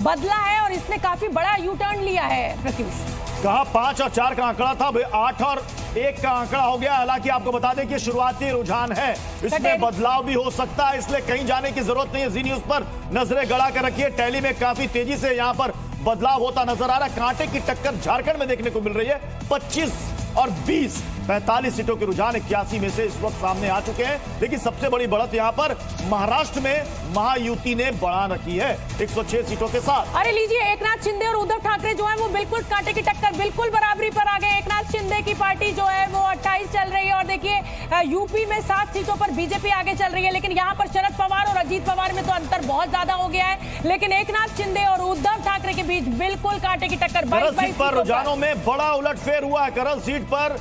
बदला है और इसने काफी बड़ा यू टर्न लिया है। प्रत्युष, कहा 5 और 4 का आंकड़ा था, 8 और 1 का आंकड़ा हो गया। हालांकि आपको बता दें कि शुरुआती रुझान है, इसमें बदलाव भी हो सकता है, इसलिए कहीं जाने की जरूरत नहीं है। जी न्यूज पर नजरें गड़ा कर रखिए। टैली में काफी तेजी से यहां पर बदलाव होता नजर आ रहा है। कांटे की टक्कर झारखंड में देखने को मिल रही है। 25 और 20 45 सीटों के रुझान 81 में से इस वक्त सामने आ चुके हैं। लेकिन सबसे बड़ी बढ़त यहां पर महाराष्ट्र में महायुति ने बढ़ा रखी है 106 सीटों के साथ। अरे लीजिए, एकनाथ शिंदे और उद्धव ठाकरे जो है वो बिल्कुल कांटे की टक्कर, बिल्कुल बराबरी पर आ गए। एकनाथ शिंदे की पार्टी जो है वो 28 चल रही है और देखिए यूपी में 7 सीटों पर बीजेपी आगे चल रही है। लेकिन यहाँ पर शरद पवार और अजीत पवार में तो अंतर बहुत ज्यादा हो गया है। लेकिन एकनाथ शिंदे और उद्धव ठाकरे के बीच बिल्कुल कांटे की टक्कर। करल सीट पर रुझानों में बड़ा उलटफेर हुआ है। करल सीट पर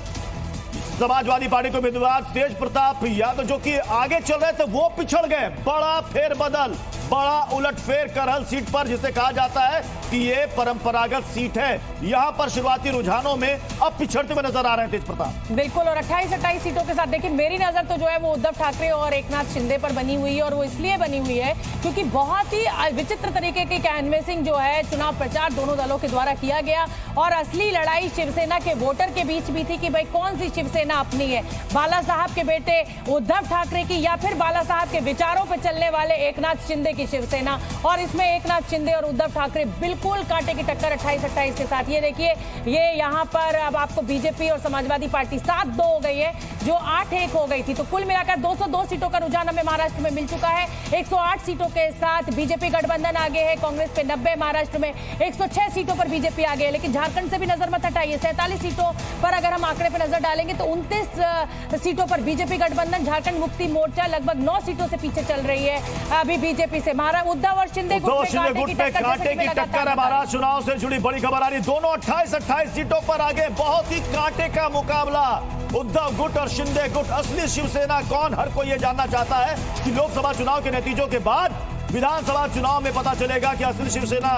समाजवादी पार्टी के उम्मीदवार तेज प्रताप यादव जो कि आगे चल रहे थे वो पिछड़ गए। बड़ा फेरबदल, बड़ा उलटफेर करहल सीट पर, जिसे कहा जाता है कि ये परंपरागत सीट है। यहां पर शुरुआती रुझानों में अब पिछड़ते हुए नजर आ रहे हैं तेज प्रताप। बिल्कुल, और 28 सीटों के साथ देखिए मेरी नजर तो जो है वो उद्धव ठाकरे और एकनाथ शिंदे पर बनी हुई है। और वो इसलिए बनी हुई है क्योंकि बहुत ही विचित्र तरीके की कैनवेसिंग जो है चुनाव प्रचार दोनों दलों के द्वारा किया गया। और असली लड़ाई शिवसेना के वोटर के बीच भी थी कि भाई कौन सी शिवसेना अपनी है, बाला साहब के बेटे उद्धव ठाकरे की या फिर बाला साहब के विचारों पर चलने वाले एकनाथ शिंदे की शिवसेना। और इसमें एकनाथ शिंदे और उद्धव ठाकरे बिल्कुल कांटे की टक्कर 28-28 के साथ। ये देखिए, ये यहाँ पर अब आपको बीजेपी और समाजवादी पार्टी 7-2 हो गई है जो 8-1 हो गई थी। तो कुल मिलाकर 202 सीटों का रुझान हमें महाराष्ट्र में मिल चुका है। 108 सीटों के साथ बीजेपी गठबंधन आगे है, कांग्रेस पे 90, महाराष्ट्र में 106 सीटों पर बीजेपी आगे है। लेकिन झारखंड से भी नजर मत हटाइए, 47 सीटों पर अगर हम आंकड़े पर नजर डालेंगे तो 29 सीटों पर बीजेपी गठबंधन, झारखंड मुक्ति मोर्चा लगभग 9 सीटों से पीछे चल रही है अभी बीजेपी से। उद्धव और शिंदे गुट में कांटे की टक्कर है। महाराष्ट्र चुनाव से जुड़ी बड़ी खबर आ रही, दोनों 28-28 सीटों पर आगे। बहुत ही कांटे का मुकाबला, उद्धव गुट और शिंदे गुट। असली शिवसेना कौन, हर कोई ये जानना चाहता है कि लोकसभा चुनाव के नतीजों के बाद विधानसभा चुनाव में पता चलेगा कि असली शिवसेना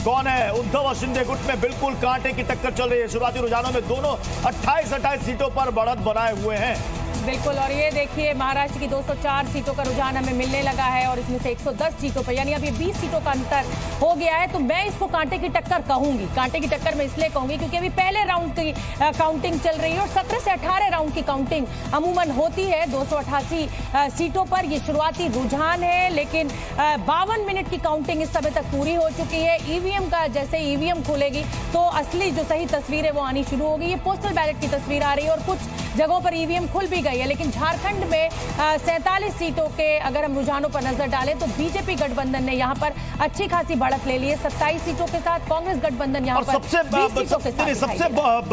कौन है। उद्धव और शिंदे गुट में बिल्कुल कांटे की टक्कर चल रही है। शुरुआती रुझानों में दोनों 28-28 सीटों पर बढ़त बनाए हुए हैं। बिल्कुल, और ये देखिए महाराष्ट्र की 204 सीटों का रुझान हमें मिलने लगा है और इसमें से 110 सीटों पर, यानी अब ये 20 सीटों का अंतर हो गया है। तो मैं इसको कांटे की टक्कर कहूंगी। कांटे की टक्कर मैं इसलिए कहूंगी क्योंकि अभी पहले राउंड की काउंटिंग चल रही है और 17 से 18 राउंड की काउंटिंग अमूमन होती है 288 सीटों पर। ये शुरुआती रुझान है, लेकिन 52 मिनट की काउंटिंग इस समय तक पूरी हो चुकी है। ईवीएम का जैसे ईवीएम खुलेगी तो असली जो सही तस्वीर है वो आनी शुरू होगी। ये पोस्टल बैलेट की तस्वीर आ रही है और कुछ जगहों पर ईवीएम खुल भी गई है। लेकिन झारखंड में 47 सीटों के अगर हम रुझानों पर नजर डालें तो बीजेपी गठबंधन ने यहां पर अच्छी खासी बढ़त ले ली है 27 सीटों के साथ। कांग्रेस गठबंधन यहां पर सबसे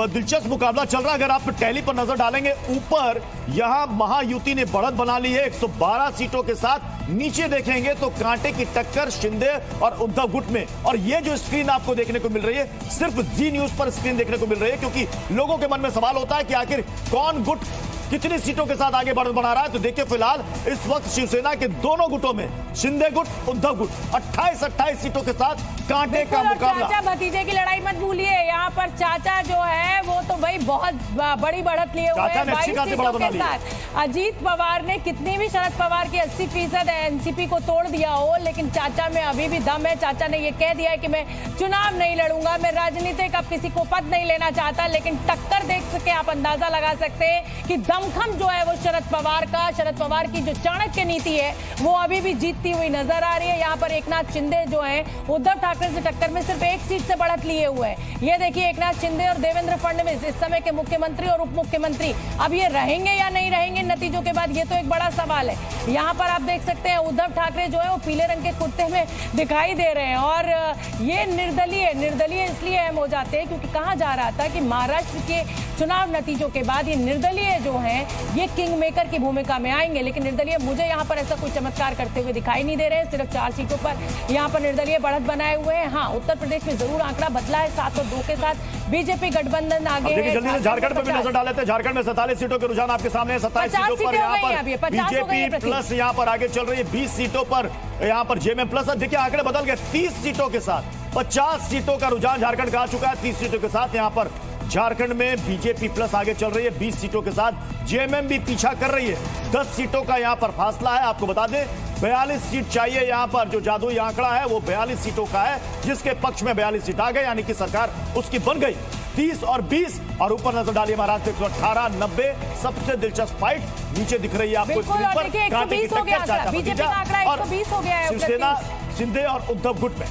दिलचस्प मुकाबला चल रहा है। अगर आप टैली पर नजर डालेंगे, ऊपर यहां महायुति ने बढ़त बना ली है 112 सीटों के साथ। नीचे देखेंगे तो कांटे की टक्कर शिंदे और उद्धव गुट में। और ये जो स्क्रीन आपको देखने को मिल रही है सिर्फ जी न्यूज पर स्क्रीन देखने को मिल रही है, क्योंकि लोगों के मन में सवाल होता है कि आखिर कौन गुट कितनी सीटों के साथ आगे बढ़त बना रहा है। तो देखिए, फिलहाल इस वक्त शिवसेना के दोनों गुटों में शिंदे गुट, उद्धव गुट 28-28 सीटों के साथ कांटे का मुकाबला। चाचा भतीजे की लड़ाई मत भूलिए, यहाँ पर चाचा जो है वो तो भाई बहुत बड़ी बढ़त लिए हुए हैं 22 सीटों के साथ। अजीत पवार ने कितनी भी शरद पवार की 80% एनसीपी को तोड़ दिया हो, लेकिन चाचा में अभी भी दम है। चाचा ने ये कह दिया है कि मैं चुनाव नहीं लड़ूंगा, मैं राजनीतिक अब किसी को पद नहीं लेना चाहता। लेकिन टक्कर देख सके आप अंदाजा लगा सकते हैं कि दमखम जो है वो शरद पवार की जो चाणक्य नीति है वो अभी भी जीतती हुई नजर आ रही है। यहाँ पर एकनाथ शिंदे जो है उद्धव ठाकरे से टक्कर में सिर्फ 1 सीट से बढ़त लिए हुए हैं। ये देखिए, एकनाथ शिंदे और देवेंद्र फडणवीस इस समय के मुख्यमंत्री और उप मुख्यमंत्री, अब ये रहेंगे या नहीं रहेंगे नतीजों के बाद, ये तो एक बड़ा सवाल है। यहाँ पर आप देख सकते हैं उद्धव ठाकरे जो है वो पीले रंग के कुर्ते में दिखाई दे रहे हैं। और ये निर्दलीय इसलिए अहम हो जाते हैं क्योंकि कहा जा रहा था कि महाराष्ट्र के चुनाव नतीजों के बाद ये निर्दलीय जो है ये किंग मेकर की भूमिका में आएंगे। लेकिन निर्दलीय मुझे यहाँ पर ऐसा कोई चमत्कार करते हुए दिखाई नहीं दे रहे हैं। सिर्फ 4 सीटों पर यहाँ पर निर्दलीय बढ़त बनाए हुए हैं। हाँ, उत्तर प्रदेश में जरूर आंकड़ा बदला है, 702 के साथ बीजेपी गठबंधन आगे है। जल्दी से झारखंड पर भी नजर डाल लेते हैं। झारखंड में 47 सीटों के रुझान आपके सामने है। 27 सीटों पर यहाँ पर बीजेपी प्लस यहाँ पर आगे चल रही है। 20 सीटों पर यहाँ पर जेएमएम प्लस। देखिए, आंकड़े बदल गए 30 सीटों के साथ 50 सीटों का रुझान झारखंड का आ चुका है। 30 सीटों के साथ यहाँ पर झारखंड में बीजेपी प्लस आगे चल रही है 20 सीटों के साथ। जेएमएम भी पीछा कर रही है। 10 सीटों का यहां पर फासला है। आपको बता दें 42 सीट चाहिए। यहां पर जो जादुई आंकड़ा है वो 42 सीटों का है, जिसके पक्ष में 42 सीट आ गए, यानी कि सरकार उसकी बन गई। 30 और 20 और ऊपर नजर डालिए महाराष्ट्र 118, 90 सबसे दिलचस्प फाइट नीचे दिख रही है आपको स्क्रीन पर। कांटे की टक्कर बीजेपी का आंकड़ा 120 हो गया है। शिवसेना शिंदे और उद्धव गुट में।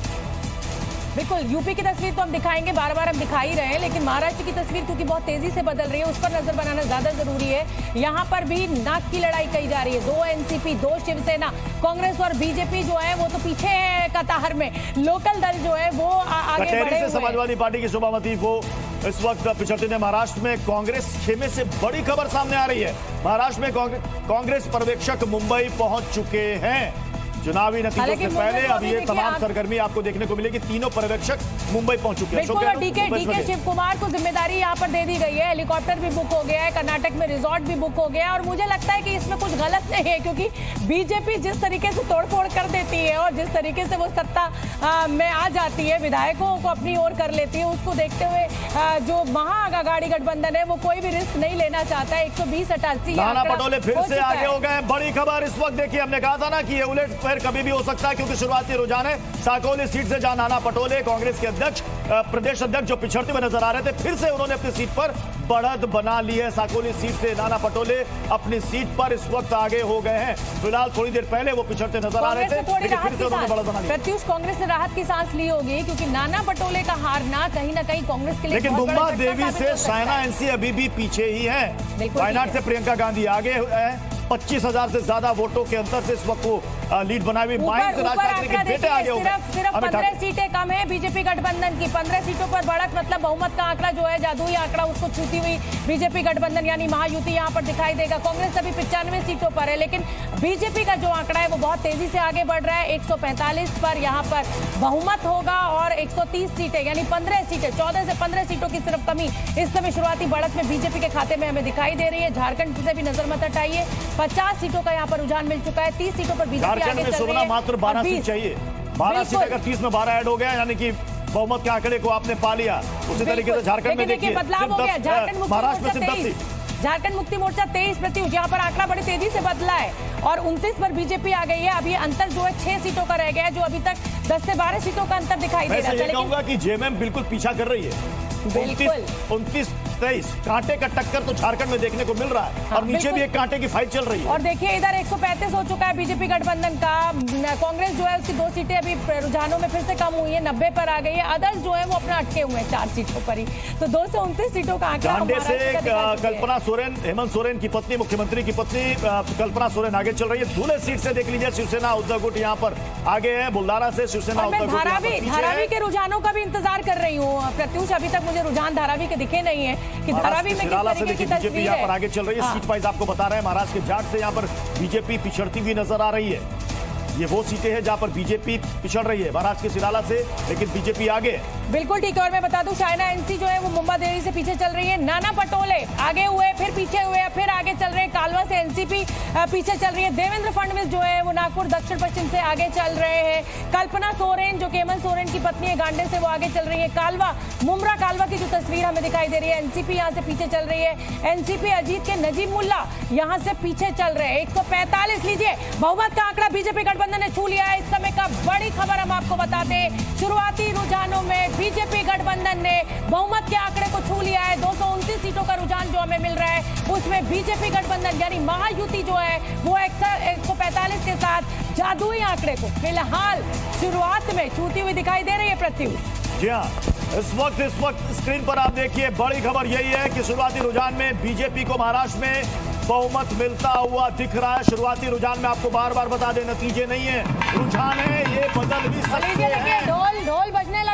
बिल्कुल, यूपी की तस्वीर तो हम दिखाएंगे, बार बार हम दिखा ही रहे हैं, लेकिन महाराष्ट्र की तस्वीर क्योंकि बहुत तेजी से बदल रही है, उस पर नजर बनाना ज्यादा जरूरी है। यहाँ पर भी नाक की लड़ाई कही जा रही है। 2 एनसीपी, 2 शिवसेना, कांग्रेस और बीजेपी जो है वो तो पीछे है कतार में। लोकल दल जो है वो आगे बढ़े हुए। समाजवादी पार्टी की शोभावती को इस वक्त पिछड़ते हैं। महाराष्ट्र में कांग्रेस खेमे से बड़ी खबर सामने आ रही है। महाराष्ट्र में कांग्रेस पर्यवेक्षक मुंबई पहुंच चुके हैं। चुनावी नतीजों से पहले अब ये तमाम सरगर्मी आपको देखने को मिलेगी। तीनों पर्यवेक्षक मुंबई पहुंच चुके हैं। डीके शिव कुमार को जिम्मेदारी यहाँ पर दे दी गई है। हेलीकॉप्टर भी बुक हो गया है, कर्नाटक में रिजॉर्ट भी बुक हो गया है। और मुझे लगता है कि इसमें कुछ गलत नहीं है, क्योंकि बीजेपी जिस तरीके से तोड़फोड़ कर देती है और जिस तरीके से वो सत्ता में आ जाती है, विधायकों को अपनी ओर कर लेती है, उसको देखते हुए जो महाअघाड़ी गठबंधन है वो कोई भी रिस्क नहीं लेना चाहता है। 120-88 नाना पटोले फिर से आगे हो गए। बड़ी खबर इस वक्त देखिए, हमने कहा था ना कि ये उलट कभी भी हो सकता है, क्योंकि शुरुआती रुझान है साकोली सीट से जहां नाना पटोले कांग्रेस के अध्यक्ष प्रदेश अध्यक्ष जो पिछड़ते हुए नजर आ रहे थे, फिर से उन्होंने अपनी सीट पर बढ़त बना ली है। साकोली सीट से नाना पटोले अपनी सीट पर इस वक्त आगे हो गए हैं। फिलहाल थोड़ी देर पहले वो पिछड़ते नजर आ रहे थे, लेकिन फिर से उन्होंने बढ़त बना ली। प्रत्युष, कांग्रेस ने राहत की सांस ली होगी, क्योंकि नाना पटोले का हारना कहीं ना कहीं कांग्रेस के लिए, लेकिन मुंबा देवी से सायना एनसी अभी भी पीछे ही है। वायनाड से प्रियंका गांधी आगे है। 25,000 से ज्यादा वोटों के अंतर से इस वक्त वो लीड बनाए हुए। सिर्फ 15 सीटें कम है बीजेपी गठबंधन की। 15 सीटों पर बढ़त, मतलब बहुमत का आंकड़ा जो है, जादुई आंकड़ा, उसको छूती हुई बीजेपी गठबंधन यानी महायुति यहाँ पर दिखाई देगा। कांग्रेस अभी 95 सीटों पर है, लेकिन बीजेपी का जो आंकड़ा है वो बहुत तेजी से आगे बढ़ रहा है। 145 पर यहाँ पर बहुमत होगा और 130 सीटें यानी 15 सीटें, 14 से 15 सीटों की सिर्फ कमी इस समय शुरुआती बढ़त में बीजेपी के खाते में हमें दिखाई दे रही है। झारखंड से भी नजर मत हटाइए, 50 सीटों का यहाँ पर रुझान मिल चुका है। 30 सीटों पर बीजेपी आगे चल रही है। मात्र 12 सीट चाहिए। 12 सीट अगर 30 में 12 ऐड हो गया, यानी कि बहुमत के आंकड़े को आपने पा लिया। उसी तरीके से झारखंड में देखिए बदलाव हो गया। महाराष्ट्र में सिर्फ 10 सीट। झारखंड मुक्ति मोर्चा 23 प्रत्युष, यहाँ पर आंकड़ा बड़ी तेजी से बदला है और 29 पर बीजेपी आ गई है। अभी अंतर जो है 6 सीटों का रह गया है, जो अभी तक 10 से 12 सीटों का अंतर दिखाई दे रहा है। मैं कहूंगा कि जेएमएम बिल्कुल पीछा कर रही है। 29-23 कांटे का टक्कर तो झारखंड में देखने को मिल रहा है। और नीचे भी एक कांटे की फाइट चल रही है। और देखिए इधर 135 हो चुका है बीजेपी गठबंधन का। कांग्रेस जो है उसकी 2 सीटें अभी रुझानों में फिर से कम हुई है, 90 पर आ गई है। अदर्स जो है वो अपना अटके हुए हैं 4 सीटों पर ही। तो 229 सीटों का आंकड़ा से कल्पना सोरेन, हेमंत सोरेन की पत्नी, मुख्यमंत्री की पत्नी कल्पना सोरेन आगे चल रही है। धुले सीट से देख लीजिए शिवसेना उद्धव गुट यहाँ पर आगे है। बुल्लारा से शिवसेना उद्धव गुट। धारावी के रुझानों का भी इंतजार कर रही हूँ प्रत्युष। अभी तक मुझे रुझान धारावी के दिखे नहीं है कि धारावी में किस तरीके की बीजेपी यहाँ पर आगे चल रही है। सीट वाइज आपको बता रहे हैं, महाराष्ट्र के जाट से यहाँ पर बीजेपी पिछड़ती हुई नजर आ रही है। ये वो सीटें हैं जहां पर बीजेपी पिछड़ रही है महाराष्ट्र के सिराला से, लेकिन बीजेपी आगे। बिल्कुल ठीक है। और मैं बता दूं सायना एनसी जो है वो मुंबा देवी से पीछे चल रही है। नाना पटोले आगे हुए, फिर पीछे हुए, फिर आगे चल रहे हैं। कालवा से एनसीपी पीछे चल रही है। देवेंद्र फडणवीस जो है वो नागपुर दक्षिण पश्चिम से आगे चल रहे हैं। कल्पना सोरेन जो हेमंत सोरेन की पत्नी है गांडे से, वो आगे चल रही है। कालवा, मुमरा कालवा की जो तस्वीर हमें दिखाई दे रही है, एनसीपी यहाँ से पीछे चल रही है। एनसीपी अजीत के नजीब मुल्ला यहाँ से पीछे चल रहे हैं। 145 लीजिए, बहुमत का आंकड़ा बीजेपी गठबंधन ने छू लिया है। इस समय का बड़ी खबर हम आपको बताते हैं, शुरुआती रुझानों में बीजेपी गठबंधन ने बहुमत के आंकड़े को छू लिया है। 229 सीटों का रुझान जो हमें मिल रहा है, उसमें बीजेपी गठबंधन यानी महायुति जो है वो 145 के साथ जादुई आंकड़े को फिलहाल शुरुआत में छूती हुई दिखाई दे रही है। प्रत्युष जी हाँ, इस वक्त स्क्रीन पर आप देखिए, बड़ी खबर यही है कि शुरुआती रुझान में बीजेपी को महाराष्ट्र में बहुमत मिलता हुआ दिख रहा है। शुरुआती रुझान में आपको बार बार बता दें, नतीजे नहीं है, रुझान है, ये बदल भी सकते हैं। ढोल बजने